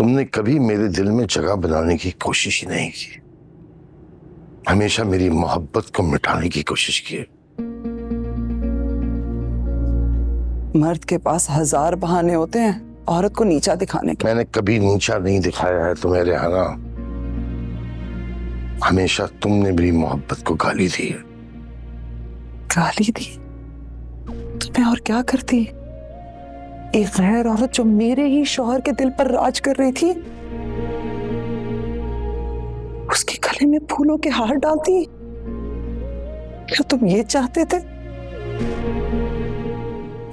तुमने कभी मेरे दिल में जगह बनाने की कोशिश ही नहीं की, हमेशा मेरी मोहब्बत को मिटाने की कोशिश की है। मर्द के पास 1000 बहाने होते हैं औरत को नीचा दिखाने के। मैंने कभी नीचा नहीं दिखाया है तुम्हें रेहाना, हमेशा तुमने मेरी मोहब्बत को गाली दी है। गाली दी? तुम्हें और क्या करती? एक गैर औरत जो मेरे ही शौहर के दिल पर राज कर रही थी, उसके गले में फूलों के हार डालती। क्या तुम ये चाहते थे?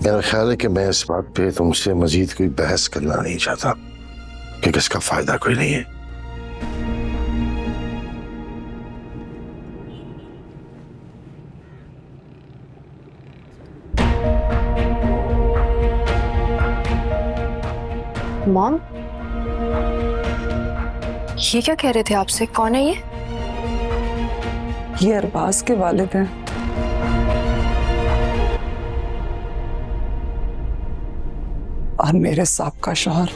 मेरा ख्याल है कि मैं इस बात पे तुमसे मजीद कोई बहस करना नहीं चाहता, क्योंकि इसका फायदा कोई नहीं है। मॉम, ये क्या कह रहे थे आपसे? कौन है ये? ये अरबाज के वालिद हैं। और मेरे साहब शौहर।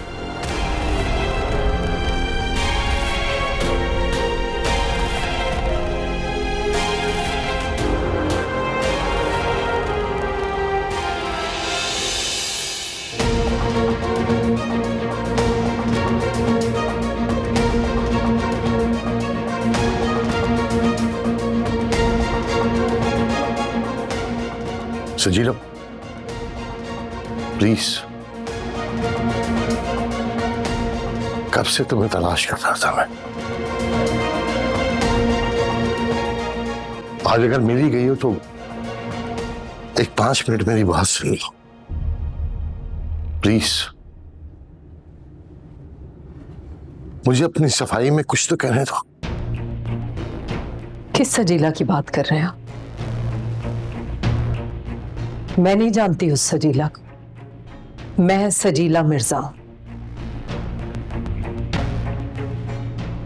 सजीला, प्लीज, कब से तुम्हें तलाश कर रहा था मैं। आज अगर मिली गई हो तो एक 5 मिनट मेरी बात सुन लो प्लीज। मुझे अपनी सफाई में कुछ तो कहने दो। किस सजीला की बात कर रहे हैं आप? मैं नहीं जानती उस सजीला को। मैं सजीला मिर्जा हूं,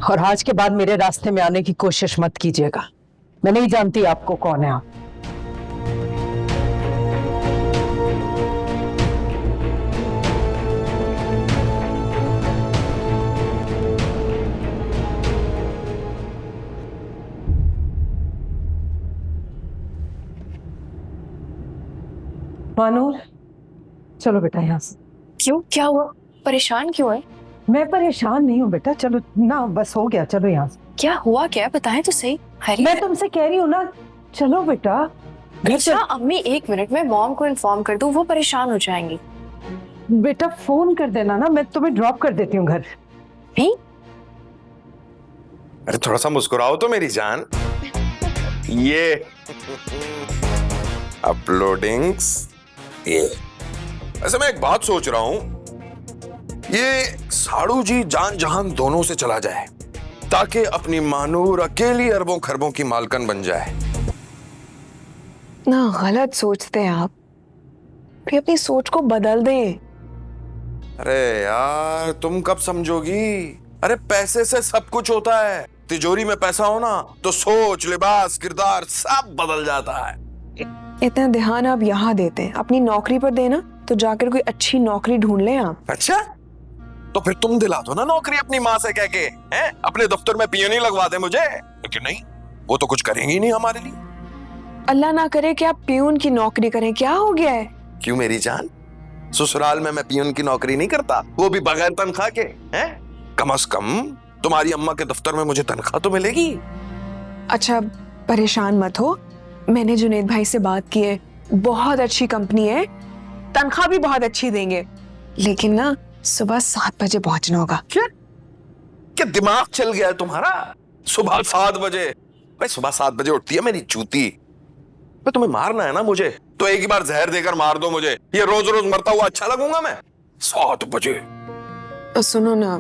और आज के बाद मेरे रास्ते में आने की कोशिश मत कीजिएगा। मैं नहीं जानती आपको कौन है आप। मानूर, चलो बेटा यहाँ से। क्यों, क्या हुआ? परेशान क्यों है? मैं परेशान नहीं हूँ बेटा, चलो ना, बस हो गया, चलो यहाँ से। क्या हुआ, क्या बताएं तो सही। मैं तुमसे कह रही हूँ ना, चलो बेटा। अच्छा अम्मी, 1 मिनट में मॉम को इन्फॉर्म कर दूं, वो परेशान हो जाएंगी। बेटा फोन कर देना ना, मैं तुम्हें ड्रॉप कर देती हूँ घर। भी? अरे थोड़ा सा मुस्कुराओ तो मेरी जान। ये अपलोडिंग्स। ये वैसे मैं एक बात सोच रहा हूं, ये साड़ू जी जान जहान दोनों से चला जाए ताकि अपनी मानूर अकेली अरबों खरबों की मालकन बन जाए। ना गलत सोचते हैं आप, फिर अपनी सोच को बदल दें। अरे यार तुम कब समझोगी? अरे पैसे से सब कुछ होता है। तिजोरी में पैसा हो ना तो सोच, लिबास, किरदार सब बदल जाता है। इतना ध्यान आप यहाँ देते हैं, अपनी नौकरी पर देना तो जाकर कोई अच्छी नौकरी ढूंढ लें आप। अच्छा तो फिर तुम दिला दो ना नौकरी अपनी माँ से कह के, हैं? अपने दफ्तर में पियोनी लगवा दे मुझे। लेकिन नहीं, वो तो कुछ करेंगी ही नहीं हमारे लिए। अल्लाह ना करे कि आप पियून की नौकरी करें, क्या हो गया है? क्यों मेरी जान, ससुराल में मैं पियून की नौकरी नहीं करता, वो भी बगैर तनख्वाह के। हैं? कम से कम तुम्हारी अम्मा के दफ्तर में मुझे तनख्वाह तो मिलेगी। अच्छा परेशान मत हो, मैंने जुनेद भाई से बात की है, बहुत अच्छी कंपनी है, तनख्वाह भी बहुत अच्छी देंगे, लेकिन ना सुबह 7 बजे पहुंचना होगा। क्या दिमाग चल गया है तुम्हारा? सुबह 7 बजे? भाई सुबह 7 बजे उठती है मेरी चूती। भाई तुम्हें मारना है ना मुझे तो एक ही बार जहर देकर मार दो मुझे। ये रोज रोज मरता हुआ अच्छा लगूंगा मैं? 7 बजे? सुनो ना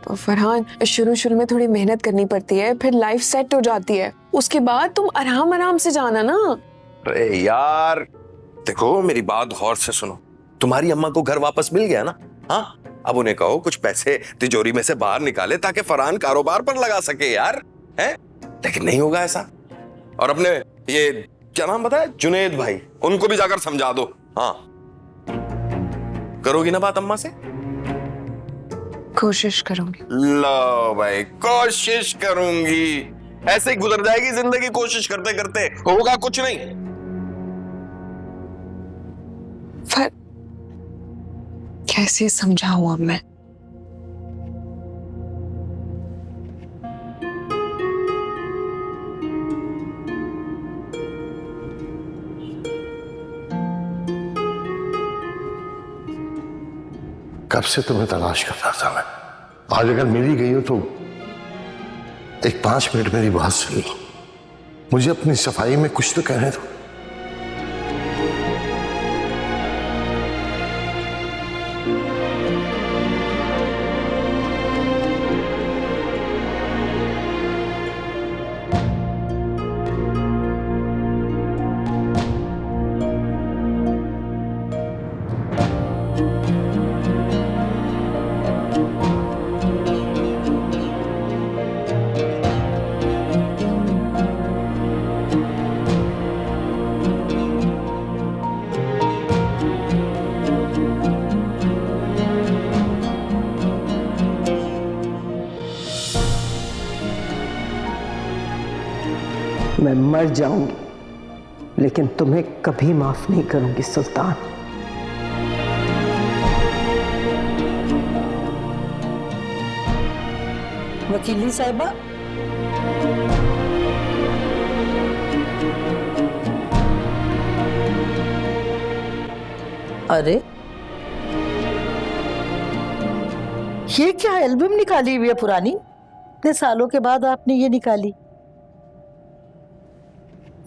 फरहान, शुरू में थोड़ी मेहनत करनी पड़ती है, फिर लाइफ सेट हो जाती है, उसके बाद तुम आराम आराम से जाना ना। अरे यार देखो मेरी बात गौर से सुनो, तुम्हारी अम्मा को घर वापस मिल गया ना? हाँ, अब उन्हें कहो कुछ पैसे तिजोरी में से बाहर निकाले ताकि फरहान कारोबार पर लगा सके यार, हैं? लेकिन नहीं होगा ऐसा। और अपने ये क्या नाम बताया, जुनेद भाई, उनको भी जाकर समझा दो। हाँ, करोगी ना बात अम्मा से? कोशिश करूंगी। लो भाई, कोशिश करूंगी, ऐसे ही गुजर जाएगी जिंदगी कोशिश करते करते, होगा कुछ नहीं। पर कैसे समझाऊं अब मैं? कब से तुम्हें तलाश कर रहा था मैं। आज अगर मिली गई हो तो एक 5 मिनट मेरी बात सुन लो। मुझे अपनी सफाई में कुछ तो कहने दो। मैं मर जाऊंगी लेकिन तुम्हें कभी माफ नहीं करूंगी सुल्तान। वकीली साहिबा, अरे ये क्या एल्बम निकाली हुई है पुरानी? इतने सालों के बाद आपने ये निकाली?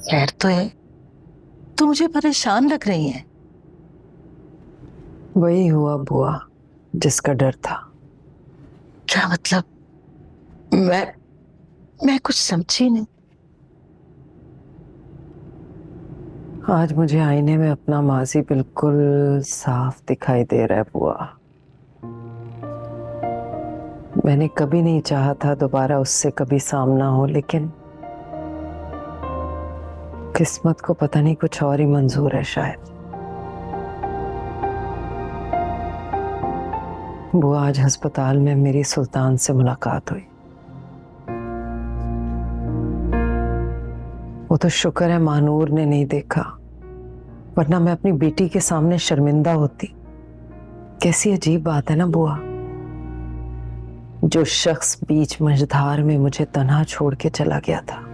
खैर तो है, तो मुझे परेशान लग रही हैं। वही हुआ बुआ जिसका डर था। क्या मतलब? मैं कुछ समझी नहीं। आज मुझे आईने में अपना माजी बिल्कुल साफ दिखाई दे रहा है बुआ। मैंने कभी नहीं चाहा था दोबारा उससे कभी सामना हो, लेकिन किस्मत को पता नहीं कुछ और ही मंजूर है शायद। बुआ आज अस्पताल में मेरी सुल्तान से मुलाकात हुई। वो तो शुक्र है मानूर ने नहीं देखा, वरना मैं अपनी बेटी के सामने शर्मिंदा होती। कैसी अजीब बात है ना बुआ, जो शख्स बीच मझधार में मुझे तन्हा छोड़ के चला गया था,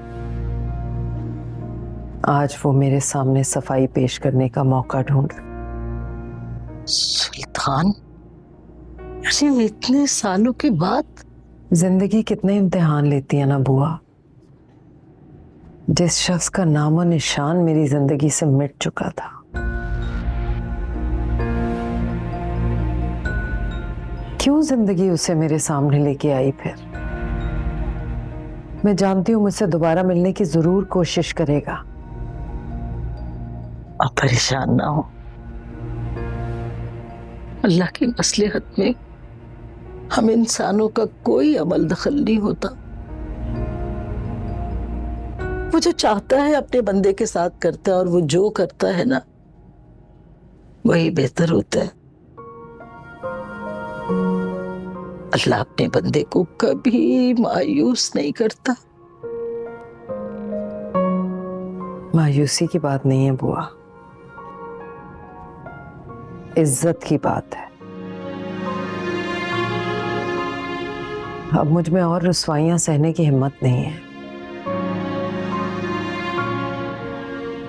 आज वो मेरे सामने सफाई पेश करने का मौका ढूंढ रहा। सुल्तान, अरे इतने सालों के बाद। जिंदगी कितने इम्तिहान लेती है ना बुआ। जिस शख्स का नामो निशान मेरी जिंदगी से मिट चुका था, क्यों जिंदगी उसे मेरे सामने लेके आई फिर? मैं जानती हूं मुझसे दोबारा मिलने की जरूर कोशिश करेगा। आप परेशान ना हो, अल्लाह की मसलहत में हम इंसानों का कोई अमल दखल नहीं होता। वो जो चाहता है अपने बंदे के साथ करता है, और वो जो करता है ना वही बेहतर होता है। अल्लाह अपने बंदे को कभी मायूस नहीं करता। मायूसी की बात नहीं है बुआ, इज्जत की बात है। अब मुझ में और रुसवाइयां सहने की हिम्मत नहीं है,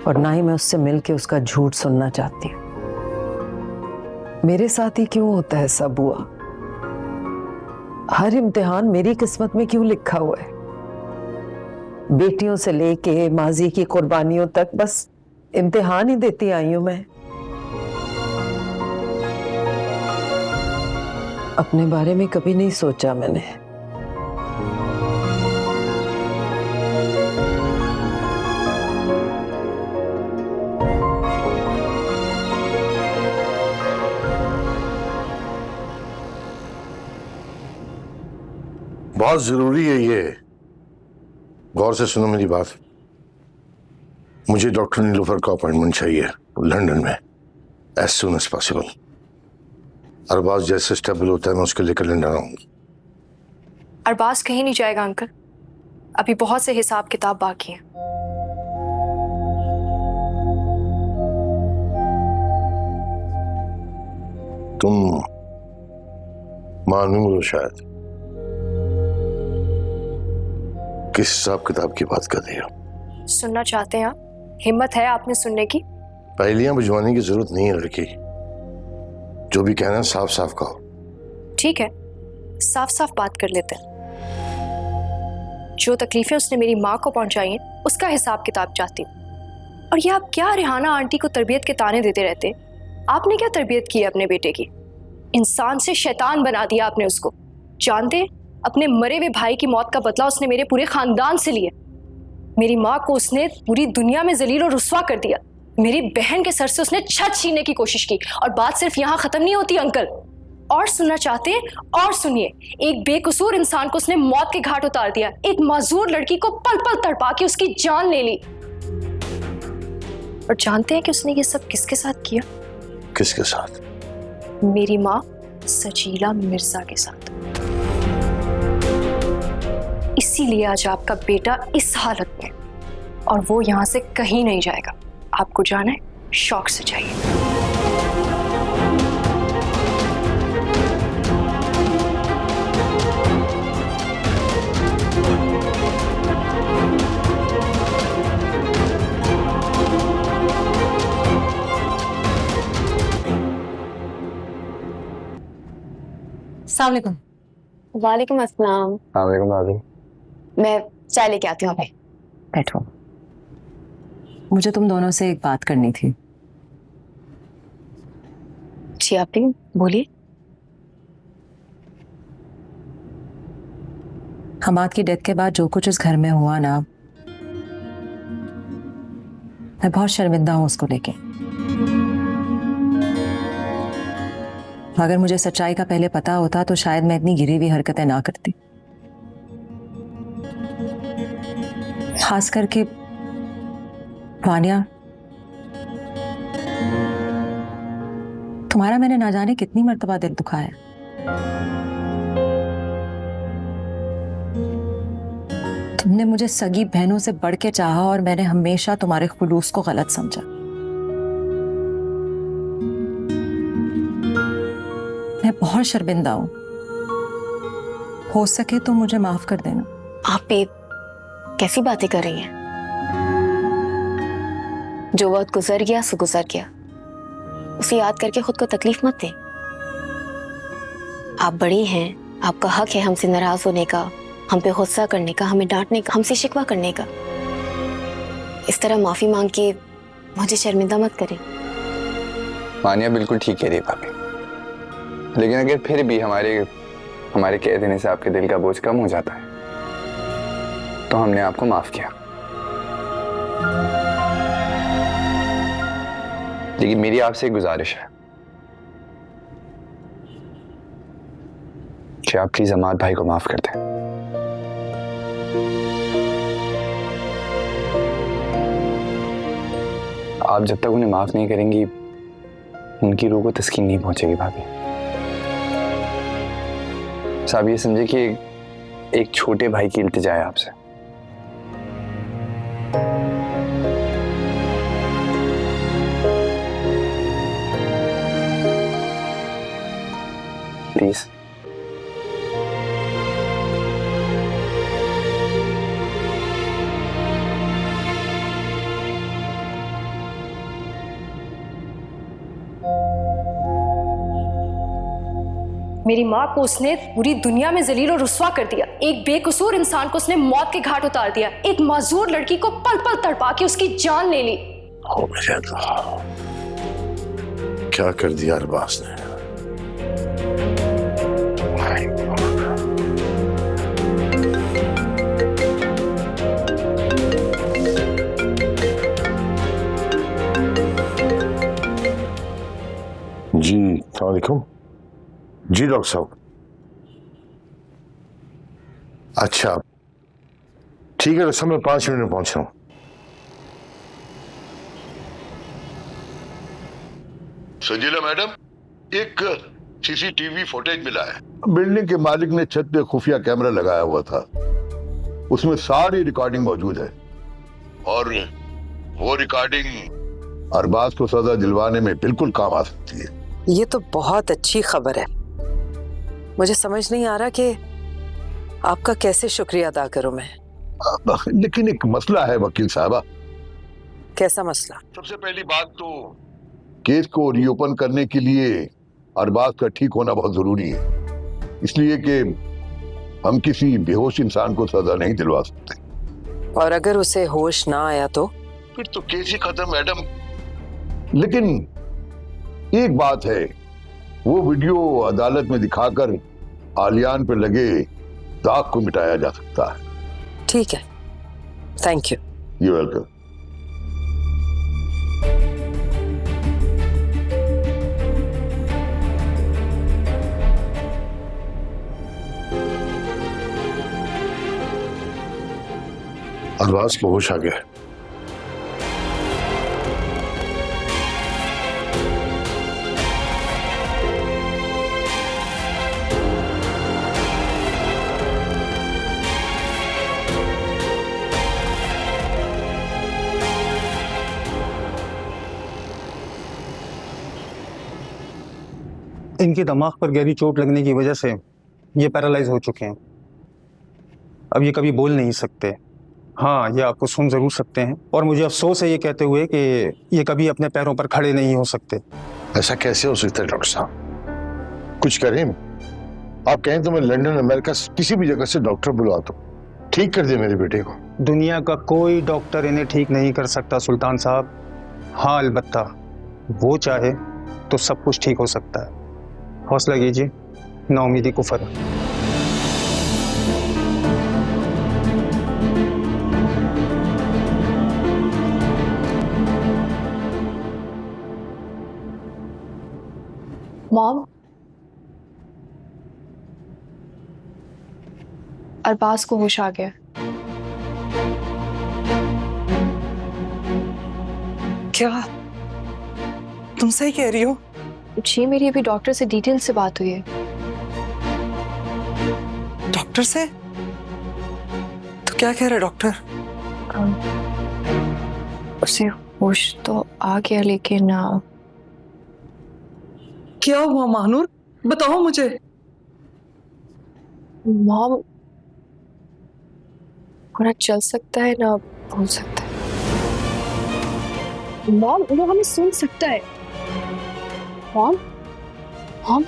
और ना ही मैं उससे मिलके उसका झूठ सुनना चाहती हूँ। मेरे साथ ही क्यों होता है सब बुआ? हर इम्तिहान मेरी किस्मत में क्यों लिखा हुआ है? बेटियों से लेके माजी की कुर्बानियों तक बस इम्तिहान ही देती आई हूं मैं। अपने बारे में कभी नहीं सोचा मैंने। बहुत जरूरी है ये, गौर से सुनो मेरी बात। मुझे डॉक्टर नीलोफर का अपॉइंटमेंट चाहिए लंदन में, as soon as possible. Arbaaz जैसे स्टेबल होता है मैं उसके लेकर लंदन आऊंगी। अरबाज कहीं नहीं जाएगा अंकल, अभी बहुत से हिसाब किताब बाकी हैं। तुम मालूम हो शायद किस हिसाब किताब की बात कर रही हो? सुनना चाहते हैं आप? हिम्मत है आपने सुनने की? पहलियां बुझवाने की जरूरत नहीं है लड़की, जो भी कहना है साफ साफ कहो। ठीक है, साफ साफ बात कर लेते हैं। जो तकलीफें उसने मेरी माँ को पहुंचाई हैं उसका हिसाब किताब चाहती हूँ। और ये आप क्या रेहाना आंटी को तरबियत के ताने देते रहते? आपने क्या तरबियत की है अपने बेटे की? इंसान से शैतान बना दिया आपने उसको। जानते, अपने मरे हुए भाई की मौत का बदला उसने मेरे पूरे खानदान से लिया। मेरी माँ को उसने पूरी दुनिया में जलील और रुस्वा कर दिया। मेरी बहन के सर से उसने छत छीनने की कोशिश की। और बात सिर्फ यहाँ खत्म नहीं होती अंकल, और सुनना चाहते हैं? और सुनिए, एक बेकसूर इंसान को उसने मौत के घाट उतार दिया। एक माजूर लड़की को पल पल तड़पा के उसकी जान ले ली। और जानते हैं कि उसने ये सब किसके साथ किया? किसके साथ? मेरी माँ सजीला मिर्जा के साथ। इसीलिए आज आपका बेटा इस हालत में, और वो यहाँ से कहीं नहीं जाएगा। आपको जाना है, शौक से जाइए। अस्सलाम वालेकुम। वालेकुम अस्सलाम। वालेकुम भाभी। मैं चाय लेके आती हूँ अभी। बैठो, मुझे तुम दोनों से एक बात करनी थी। जी आप भी बोलिए। हमाद की डेथ के बाद जो कुछ इस घर में हुआ ना, मैं बहुत शर्मिंदा हूं उसको लेके। अगर मुझे सच्चाई का पहले पता होता तो शायद मैं इतनी गिरी हुई हरकतें ना करती। खास करके वानिया, तुम्हारा मैंने ना जाने कितनी मर्तबा दिल दुखाया। तुमने मुझे सगी बहनों से बढ़ के चाहा और मैंने हमेशा तुम्हारे खुलूस को गलत समझा। मैं बहुत शर्मिंदा हूं। हो सके तो मुझे माफ कर देना। आप भी कैसी बातें कर रही हैं? जो वक्त गुजर गया सो गुजर गया, उसे याद करके खुद को तकलीफ मत दें। आप बड़ी हैं, आपका हक है हमसे नाराज होने का, हम पे गुस्सा करने का, हमें डांटने का, हमसे शिकवा करने का। इस तरह माफी मांग के मुझे शर्मिंदा मत करें। मानिया बिल्कुल ठीक कह रही है भाभी, लेकिन अगर फिर भी हमारे कह देने से आपके दिल का बोझ कम हो जाता है तो हमने आपको माफ किया। लेकिन मेरी आपसे एक गुजारिश है कि आप प्लीज अमाद भाई को माफ कर दें। आप जब तक उन्हें माफ नहीं करेंगी उनकी रूह को तस्कीन नहीं पहुंचेगी भाभी। साहब ये समझे कि एक छोटे भाई की इल्तिजा है आपसे। प्लीज। मेरी माँ को उसने पूरी दुनिया में जलील और रुस्वा कर दिया। एक बेकसूर इंसान को उसने मौत के घाट उतार दिया। एक माजूर लड़की को पल पल तड़पा के उसकी जान ले ली। ओ मेरे अल्लाह, क्या कर दिया अरबाज ने। जी अस्सलाम वालेकुम। जी डॉक्टर साहब। अच्छा ठीक है डॉक्टर साहब, मैं 5 मिनट में पहुंच रहा हूं। सजीला मैडम, एक सीसीटीवी फुटेज मिला है। बिल्डिंग के मालिक ने छत पे खुफिया कैमरा लगाया हुआ था, उसमें सारी रिकॉर्डिंग मौजूद है और वो रिकॉर्डिंग अरबाज को सजा दिलवाने में बिल्कुल काम आ सकती है। ये तो बहुत अच्छी खबर है। मुझे समझ नहीं आ रहा कि आपका कैसे शुक्रिया अदा करूं मैं। लेकिन एक मसला है वकील साहबा। कैसा मसला? सबसे पहली बात तो केस को रीओपन करने के लिए अरबाज का ठीक होना बहुत जरूरी है, इसलिए कि हम किसी बेहोश इंसान को सजा नहीं दिलवा सकते। और अगर उसे होश ना आया तो? फिर तो केस ही खत्म मैडम। लेकिन एक बात है, वो वीडियो अदालत में दिखाकर आलियान पे लगे दाग को मिटाया जा सकता है। ठीक है, thank you. You welcome. Arbaaz को होश आ गया। इनके दिमाग पर गहरी चोट लगने की वजह से ये पैरालाइज हो चुके हैं। अब ये कभी बोल नहीं सकते। हाँ, ये आपको सुन जरूर सकते हैं और मुझे अफसोस है ये कहते हुए कि ये कभी अपने पैरों पर खड़े नहीं हो सकते। ऐसा कैसे हो सकता है डॉक्टर साहब? कुछ करें? आप कहें तो मैं लंदन, अमेरिका किसी भी जगह से डॉक्टर बुलाता हूँ, ठीक कर दे मेरे बेटे को। दुनिया का कोई डॉक्टर इन्हें ठीक नहीं कर सकता सुल्तान साहब। हाँ, अलबत्ता वो चाहे तो सब कुछ ठीक हो सकता है। हौसला कीजिए, नाउमीदी को फर्क। मॉम, अरबाज को होश आ गया। क्या तुम सही कह रही हो? जी, मेरी अभी डॉक्टर से डिटेल से बात हुई है। डॉक्टर से? तो क्या कह रहा डॉक्टर? उसे होश तो आ गया, लेकिन क्या हुआ महानूर, बताओ मुझे। मॉम, ना चल सकता है ना बोल सकता है। मॉम, वो हमें सुन सकता है। मॉम, हम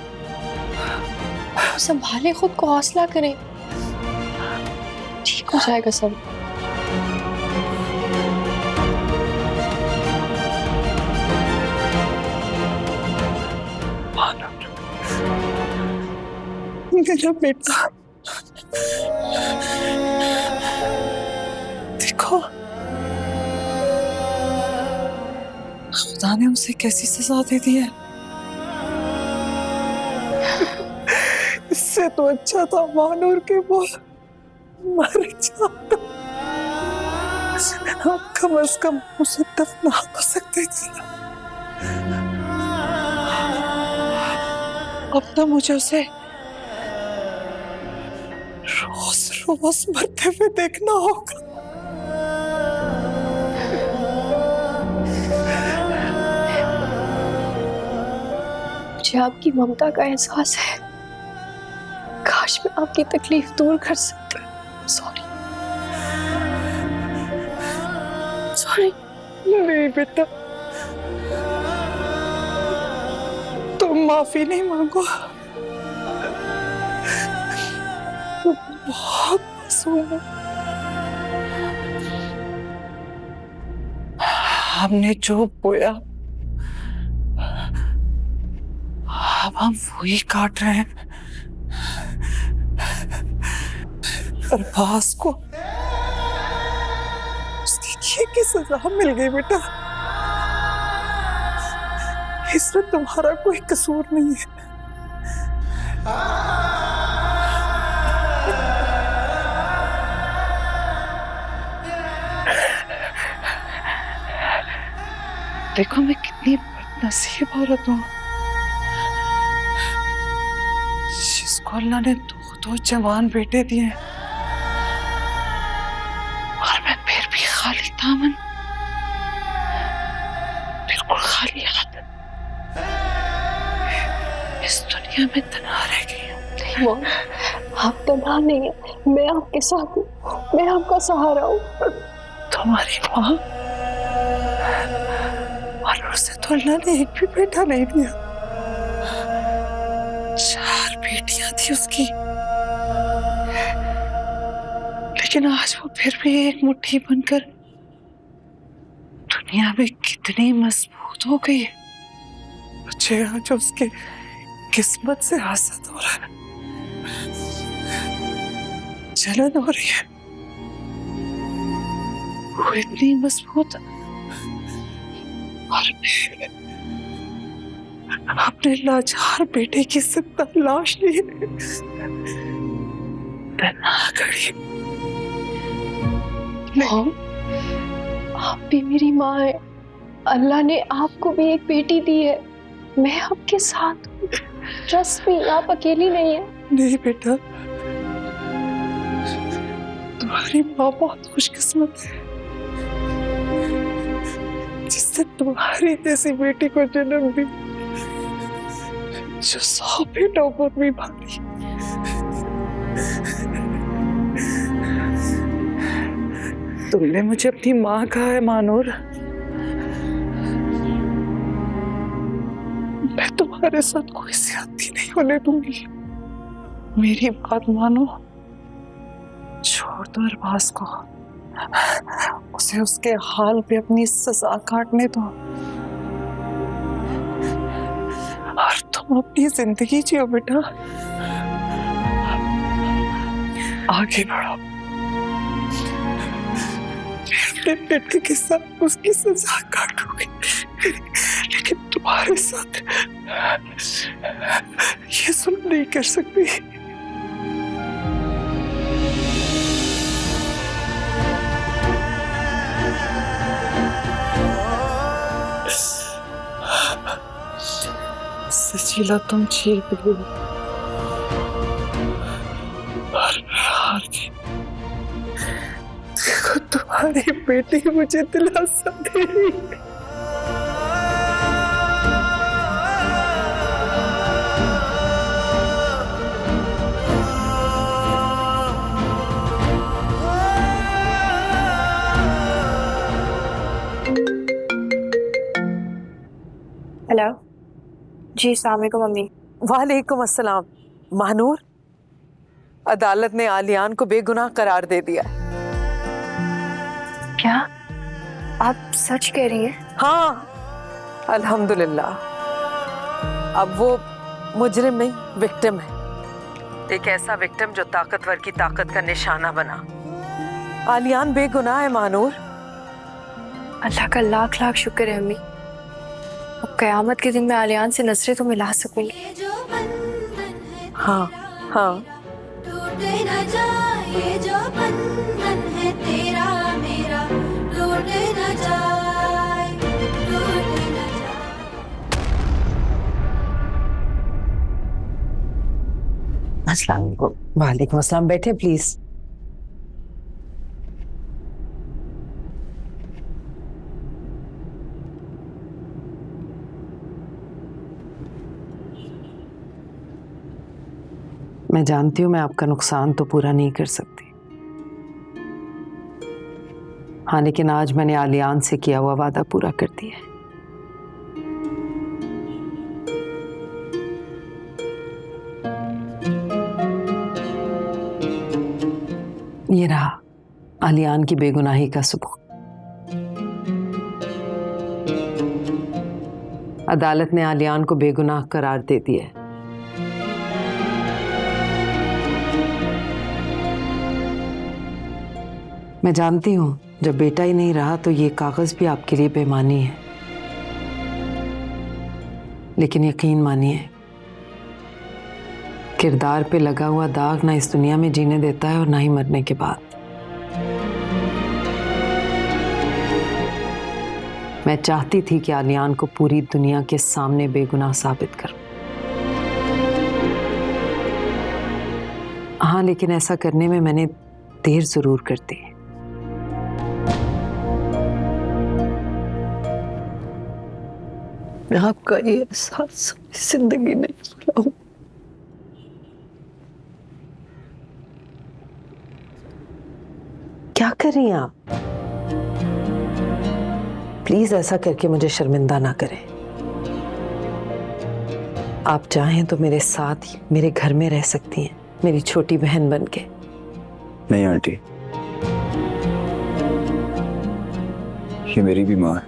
संभाले खुद को, हौसला करें, ठीक हो जाएगा सब। मेरा बेटा, देखो खुदा ने उसे कैसी सजा दे दी है। इससे तो अच्छा था महानूर के वो मर जाता। आप कम से कम उसे दफना हो सकते थे। अब तो मुझे उसे रोज रोज मरते हुए देखना होगा। मुझे आपकी ममता का एहसास है। काश मैं आपकी तकलीफ दूर कर सकता। Sorry, sorry. नहीं बेटा, तुम माफी नहीं मांगो। तुम बहुत मासूम हो। हमने जो बोया अब हम वही काट रहे हैं। अरबाज को उसकी ये की सजा मिल गई बेटा। इसमें तुम्हारा कोई कसूर नहीं है। देखो मैं कितनी बदनसीब औरत हूँ। को अल्लाह ने दो जवान बेटे दिए और मैं फिर भी खाली दामन, बिल्कुल खाली हाथ इस दुनिया में तन्हा रह गई हूँ। मॉम, आप तन्हा नहीं है, मैं आपके साथ हूँ, मैं आपका सहारा हूँ। तुम्हारी माँ, और उसे तो अल्लाह ने एक भी बेटा नहीं दिया, 4 बेटियां थी उसकी, लेकिन आज वो फिर भी एक मुट्ठी बनकर दुनिया में कितनी मजबूत हो गई। मुझे आज उसके किस्मत से हासद हो रहा है, जलन हो रही है। वो इतनी मजबूत और अपने लाचार बेटे की जिंदा लाश लिए तन्हा खड़ी। मॉम, आप भी मेरी माँ है, अल्लाह ने आपको भी एक बेटी दी है, मैं आपके साथ हूँ, ट्रस्ट मी, आप अकेली नहीं है। नहीं बेटा, तुम्हारी माँ बहुत खुशकिस्मत है जिसने तुम्हारी जैसी बेटी को जन्म दी, जो 100 बेटों को भी भाली। तुमने मुझे अपनी माँ कहा है मानूर, मैं तुम्हारे साथ कोई ज्यादती नहीं होने दूंगी। मेरी बात मानो, छोड़ दो अरबाज को, उसे उसके हाल पे अपनी सजा काटने दो और तुम अपनी जिंदगी जियो बेटा, आगे बढ़ो। मैं अपने बेटे के साथ उसकी सजा काटूंगी, लेकिन तुम्हारे साथ ये सुन नहीं कर सकती। सजीला, तुम जीत गई और मैं हार गई। देखो, तुम्हारी बेटी मुझे दिलासा दे रही है। हेलो जी, अस्सलाम वालेकुम मम्मी। वालेकुम अस्सलाम। महानूर, अदालत ने आलियान को बेगुनाह करार दे दिया। क्या आप सच कह रही हैं? हाँ, अल्हम्दुलिल्लाह। अब वो मुजरिम नहीं, विक्टिम है। एक ऐसा विक्टिम जो ताकतवर की ताकत का निशाना बना। आलियान बेगुनाह है महानूर। अल्लाह का लाख लाख शुक्र है अम्मी। अब कयामत के दिन मैं आलियान से नजरें तो मिला सकूंगी। हाँ हाँ, टूट न जाए जो बंधन है तेरा मेरा, टूट न जाए, टूट न जाए। अस्सलाम वालेकुम। वालेकुम अस्सलाम, बैठे प्लीज। मैं जानती हूँ मैं आपका नुकसान तो पूरा नहीं कर सकती, हाँ, लेकिन आज मैंने आलियान से किया हुआ वादा पूरा कर दिया है। ये रहा आलियान की बेगुनाही का सबूत। अदालत ने आलियान को बेगुनाह करार दे दिया है। मैं जानती हूं जब बेटा ही नहीं रहा तो ये कागज भी आपके लिए बेईमानी है, लेकिन यकीन मानिए किरदार पे लगा हुआ दाग ना इस दुनिया में जीने देता है और ना ही मरने के बाद। मैं चाहती थी कि आलियान को पूरी दुनिया के सामने बेगुनाह साबित करूं, हाँ, लेकिन ऐसा करने में मैंने देर जरूर कर दी। मैं आपका ये एहसास जिंदगी नहीं भुलाऊं। क्या कर रही हैं आप? प्लीज ऐसा करके मुझे शर्मिंदा ना करें। आप चाहें तो मेरे साथ ही मेरे घर में रह सकती हैं, मेरी छोटी बहन बनके। नहीं आंटी, ये मेरी भी माँ है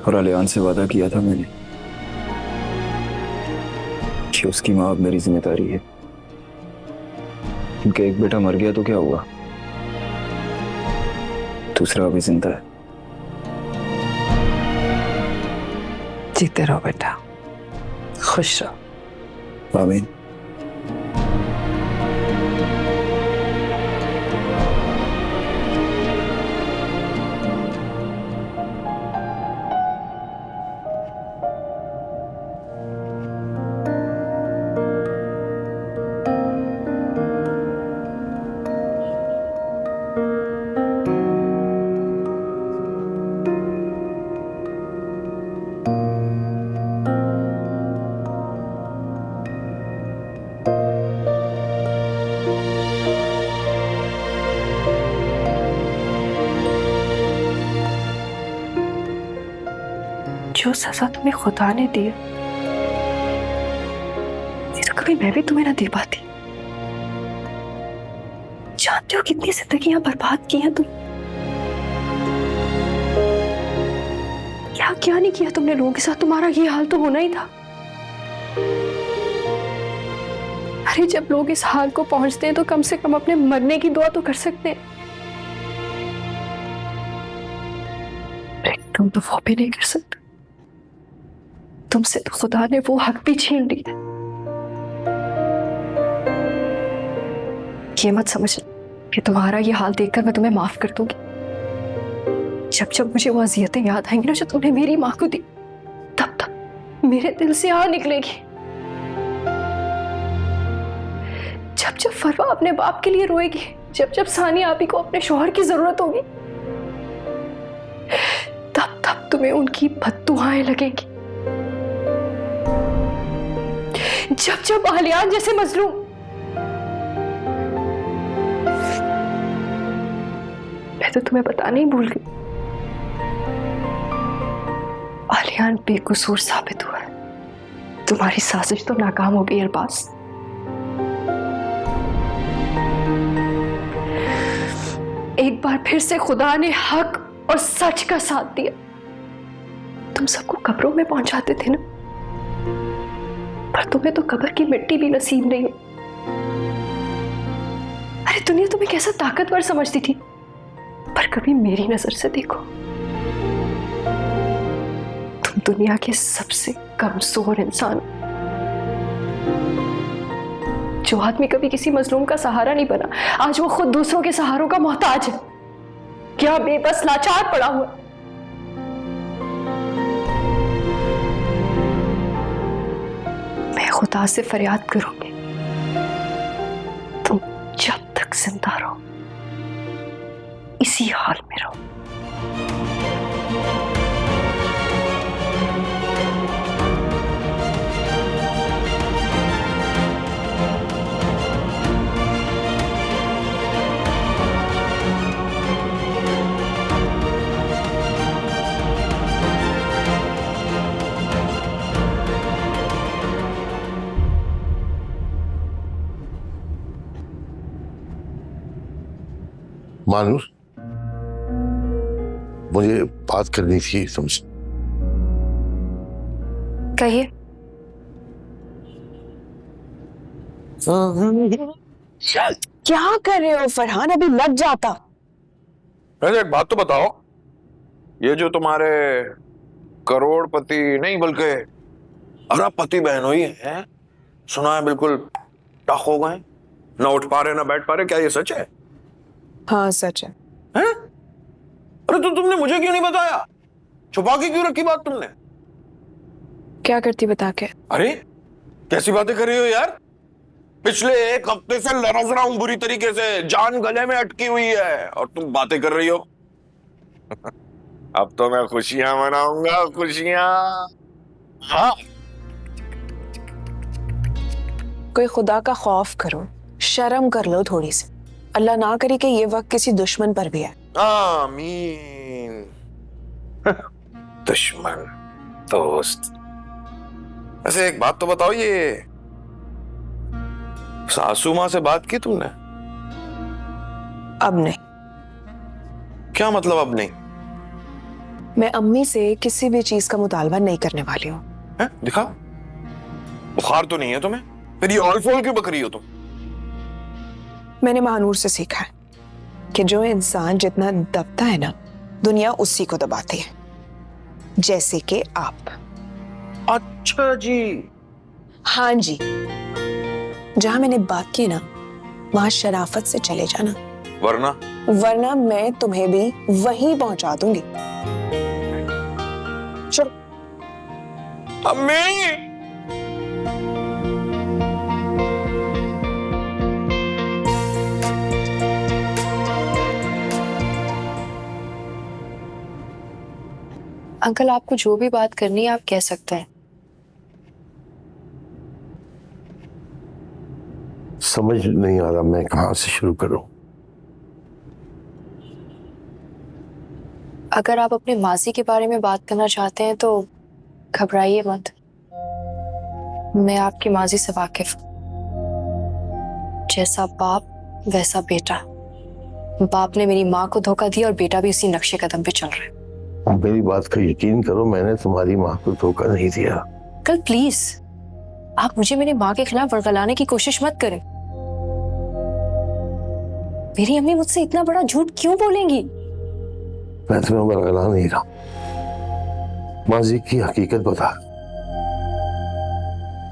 और अलियान से वादा किया था मैंने कि उसकी माँ अब मेरी जिम्मेदारी है। क्योंकि एक बेटा मर गया तो क्या हुआ, दूसरा अभी जिंदा है। जीते रहो बेटा, खुश रहो। आमीन। जो सजा तुम्हें खुदा ने दी, ये तो कभी मैं भी तुम्हें ना दे पाती। जानते हो कितनी जिंदगियां बर्बाद की हैं तुम? क्या नहीं किया तुमने लोगों के साथ, तुम्हारा ये हाल तो होना ही था। अरे जब लोग इस हाल को पहुंचते हैं तो कम से कम अपने मरने की दुआ तो कर सकते हैं। तुम तो वो भी नहीं कर सकते। तुमसे तो खुदा ने वो हक भी छीन लिया। ये मत समझ कि तुम्हारा ये हाल देखकर मैं तुम्हें माफ कर दूंगी। जब जब मुझे वो अज़ियतें याद आएंगी ना जो तुमने मेरी माँ को दी, तब तब मेरे दिल से आह निकलेगी। जब जब फरवा अपने बाप के लिए रोएगी, जब जब सानिया आपी को अपने शौहर की जरूरत होगी, तब तब तुम्हें उनकी बद्दुआएं लगेंगी। जब जब आलियान जैसे मजलूम मैं तो तुम्हें बताना ही भूल गई, आलियान बेकसूर साबित हुआ है। तुम्हारी साजिश तो नाकाम हो गई अरबाज। एक बार फिर से खुदा ने हक और सच का साथ दिया। तुम सबको कब्रों में पहुंचाते थे ना, पर तुम्हें तो कब्र की मिट्टी भी नसीब नहीं। अरे दुनिया तुम्हें कैसा ताकतवर समझती थी, पर कभी मेरी नजर से देखो, तुम दुनिया के सबसे कमजोर इंसान। जो आदमी कभी किसी मजलूम का सहारा नहीं बना, आज वो खुद दूसरों के सहारों का मोहताज है। क्या बेबस लाचार पड़ा हुआ। मैं खुदा से फरियाद करूंगी, तुम जब तक जिंदा रहो इसी हाल में रहो। मानुस, मुझे बात करनी थी तुमसे। कहिए। क्या कर रहे हो फरहान, अभी लग जाता। वैसे एक बात तो बताओ, ये जो तुम्हारे करोड़पति नहीं बल्कि अरबपति बहन हुई है, सुना है बिल्कुल टक हो गए, ना उठ पा रहे ना बैठ पा रहे, क्या ये सच है? हाँ सच है। हैं? अरे तो तुमने मुझे क्यों नहीं बताया? छुपा के क्यों रखी बात तुमने? क्या करती बता के? अरे कैसी बातें कर रही हो यार? पिछले 1 हफ्ते से लरज रहा हूं बुरी तरीके से, जान गले में अटकी हुई है और तुम बातें कर रही हो। अब तो मैं खुशियां मनाऊंगा, खुशियां। हाँ। कोई खुदा का खौफ करो, शर्म कर लो थोड़ी सी। अल्लाह ना करे कि ये वक्त किसी दुश्मन पर भी है। आमीन। दुश्मन, दोस्त। वैसे एक बात तो बताओ, ये सासू माँ से बात की तुमने? अब नहीं। क्या मतलब अब नहीं? मैं अम्मी से किसी भी चीज का मुतालबा नहीं करने वाली हूँ। दिखाओ, बुखार तो नहीं है तुम्हें? फिर ये ऑल फोल क्यों बक रही हो तुम? मैंने महानूर से सीखा है कि जो इंसान जितना दबता है ना, दुनिया उसी को दबाती है, जैसे कि आप। अच्छा जी। हाँ जी, जहां मैंने बात की ना, वहां शराफत से चले जाना, वरना मैं तुम्हें भी वहीं पहुंचा दूंगी। चलो। अम्मी। अंकल, आपको जो भी बात करनी है आप कह सकते हैं। समझ नहीं आ रहा मैं कहां से शुरू करूं। अगर आप अपने मासी के बारे में बात करना चाहते हैं तो घबराइए मत, मैं आपकी माजी से वाकिफ हूं। जैसा बाप वैसा बेटा। बाप ने मेरी माँ को धोखा दिया और बेटा भी उसी नक्शे कदम पे चल रहा है। मेरी बात का यकीन करो, मैंने तुम्हारी माँ को धोखा नहीं दिया। कल प्लीज आप मुझे मेरी माँ के खिलाफ वरगलाने की कोशिश मत करें। मेरी अम्मी मुझसे इतना बड़ा झूठ क्यों बोलेंगी? मैं तुम्हें वरगला नहीं रहा, माजी की हकीकत बता।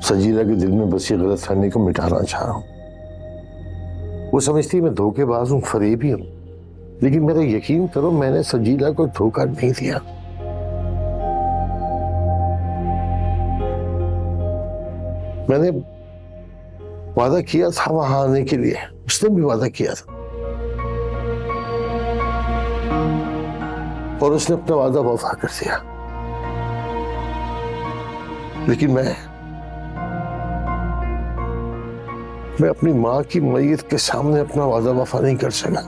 सजीला के दिल में बसी गलतफहमी को मिटाना चाह रहा हूं। वो समझती मैं धोखेबाज हूं, फरेबी हूं, लेकिन मेरा यकीन करो मैंने सजीला को धोखा नहीं दिया। मैंने वादा किया था वहां आने के लिए, उसने भी वादा किया था और उसने अपना वादा वफा कर दिया। लेकिन मैं अपनी माँ की मैयत के सामने अपना वादा वफा नहीं कर सका।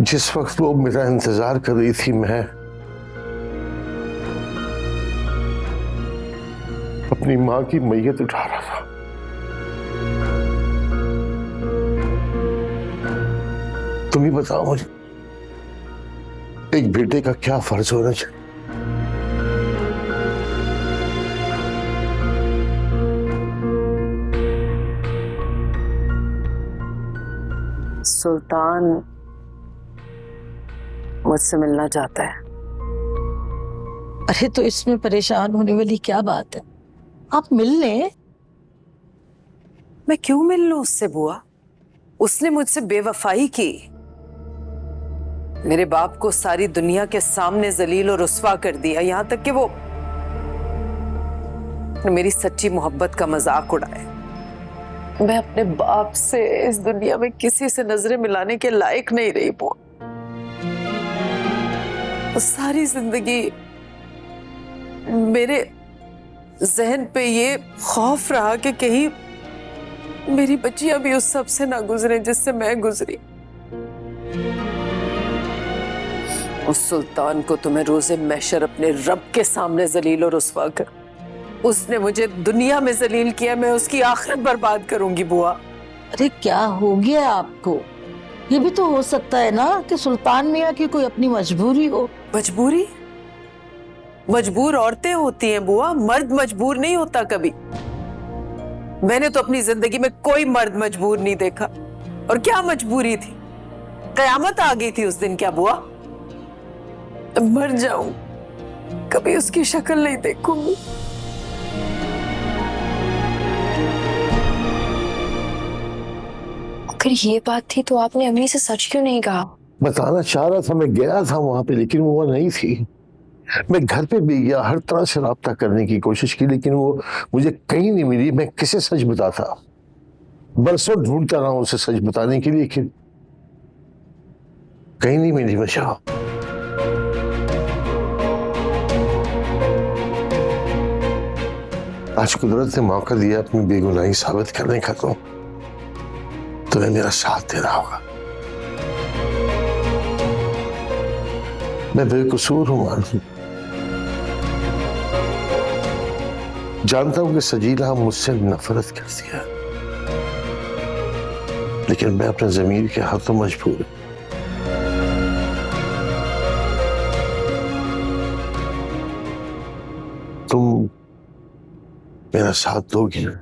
जिस वक्त वो मेरा इंतजार कर रही थी, मैं अपनी माँ की मैयत उठा रहा था। तुम ही बताओ मुझे, एक बेटे का क्या फर्ज होना चाहिए? सुल्तान मुझसे मिलना चाहता है। अरे तो इसमें परेशान होने वाली क्या बात है, आप मिल लें। मैं क्यों मिल लूं उससे बुआ? उसने मुझसे बेवफाई की, मेरे बाप को सारी दुनिया के सामने जलील और रुस्वा कर दिया, यहां तक कि वो मेरी सच्ची मोहब्बत का मजाक उड़ाए। मैं अपने बाप से इस दुनिया में किसी से नजरें मिलाने के लायक नहीं रही बुआ। सारी जिंदगी मेरे जहन पे ये खौफ रहा कि कहीं मेरी बच्चियां भी उस सब से ना गुजरे जिससे मैं गुजरी। उस सुल्तान को तुम्हें रोजे महशर अपने रब के सामने जलील और रुस्वा कर, उसने मुझे दुनिया में जलील किया, मैं उसकी आखिरत बर्बाद करूंगी बुआ। अरे क्या हो गया आपको? ये भी तो हो सकता है ना कि सुल्तान मियाँ की कोई अपनी मजबूरी हो। मजबूरी? मजबूर औरतें होती हैं बुआ, मर्द मजबूर नहीं होता कभी। मैंने तो अपनी जिंदगी में कोई मर्द मजबूर नहीं देखा। और क्या मजबूरी थी? कयामत आ गई थी उस दिन क्या बुआ? मर जाऊं, कभी उसकी शक्ल नहीं देखूंगी। अगर ये बात थी तो आपने अम्मी से सच क्यों नहीं कहा? बताना चाह रहा था, मैं गया था वहां पे, लेकिन वो नहीं थी। मैं घर पे भी गया, हर तरह से राब्ता करने की कोशिश की, लेकिन वो मुझे कहीं नहीं मिली। मैं किसे सच बताता? बरसों ढूंढता रहा उसे सच बताने के लिए, लेकिन कहीं नहीं मिली बचा। आज कुदरत ने मौका दिया अपनी बेगुनाही साबित करने का, तो तुम्हें मेरा साथ देना होगा। मैं बेकसूर हूं मानू, जानता हूं कि सजीला मुझसे नफरत करती है, लेकिन मैं अपने जमीर के हाथों मजबूर हूं। तुम मेरा साथ दोगी ना?